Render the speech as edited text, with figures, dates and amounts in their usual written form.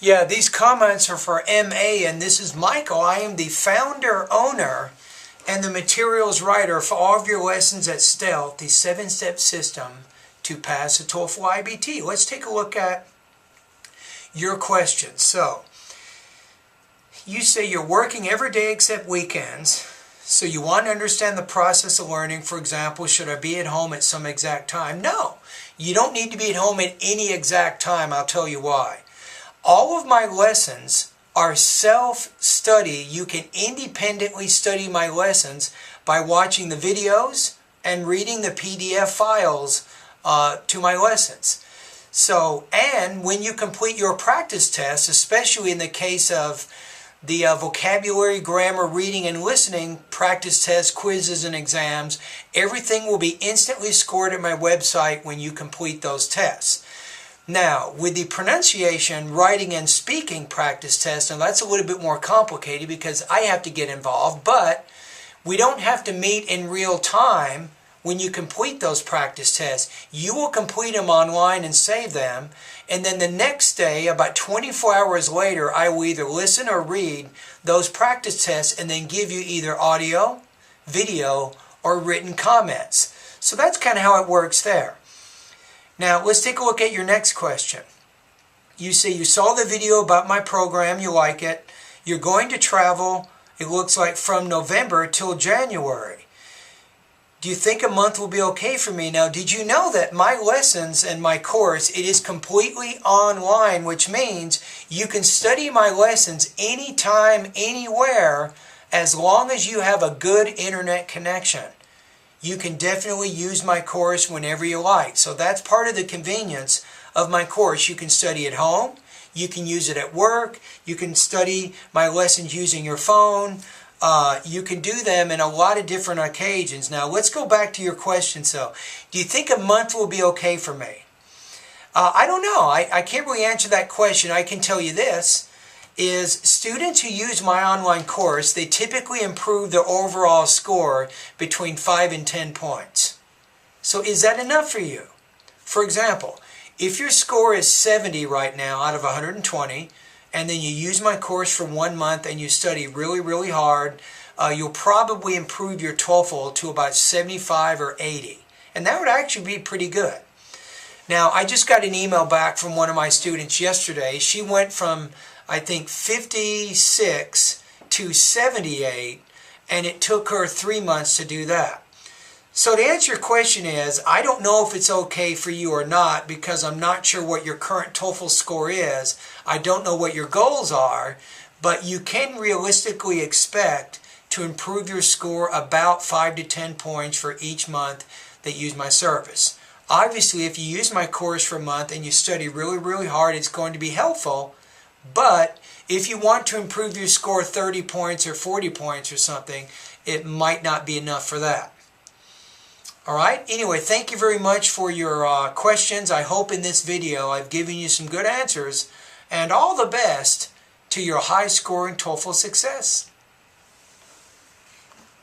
Yeah, these comments are for MA, and this is Michael. I am the founder, owner, and the materials writer for all of your lessons at Stealth, the 7-step system to pass the TOEFL IBT. Let's take a look at your questions. So, you say you're working every day except weekends, so you want to understand the process of learning. For example, should I be at home at some exact time? No, you don't need to be at home at any exact time. I'll tell you why. All of my lessons are self-study. You can independently study my lessons by watching the videos and reading the PDF files to my lessons. So, and when you complete your practice tests, especially in the case of the vocabulary, grammar, reading, and listening practice tests, quizzes, and exams, everything will be instantly scored at my website when you complete those tests. Now, with the pronunciation, writing, and speaking practice test, and that's a little bit more complicated because I have to get involved, but we don't have to meet in real time when you complete those practice tests. You will complete them online and save them, and then the next day, about 24 hours later, I will either listen or read those practice tests and then give you either audio, video, or written comments. So that's kind of how it works there. Now, let's take a look at your next question. You say you saw the video about my program, you like it. You're going to travel, it looks like, from November till January. Do you think a month will be okay for me? Now, did you know that my lessons and my course, it is completely online, which means you can study my lessons anytime, anywhere, as long as you have a good internet connection. You can definitely use my course whenever you like. So that's part of the convenience of my course. You can study at home, you can use it at work, you can study my lessons using your phone. You can do them in a lot of different occasions. Now, let's go back to your question. So, do you think a month will be okay for me? I don't know. I can't really answer that question. I can tell you this, is students who use my online course, they typically improve their overall score between 5 and 10 points. So, is that enough for you? For example, if your score is 70 right now out of 120, and then you use my course for 1 month and you study really, really hard, you'll probably improve your TOEFL to about 75 or 80. And that would actually be pretty good. Now, I just got an email back from one of my students yesterday. She went from, I think, 56 to 78, and it took her 3 months to do that. So to answer your question is, I don't know if it's okay for you or not because I'm not sure what your current TOEFL score is. I don't know what your goals are, but you can realistically expect to improve your score about 5 to 10 points for each month that you use my service. Obviously, if you use my course for a month and you study really, really hard, it's going to be helpful. But if you want to improve your score 30 points or 40 points or something, it might not be enough for that. All right. Anyway, thank you very much for your questions. I hope in this video I've given you some good answers, and all the best to your high-scoring TOEFL success.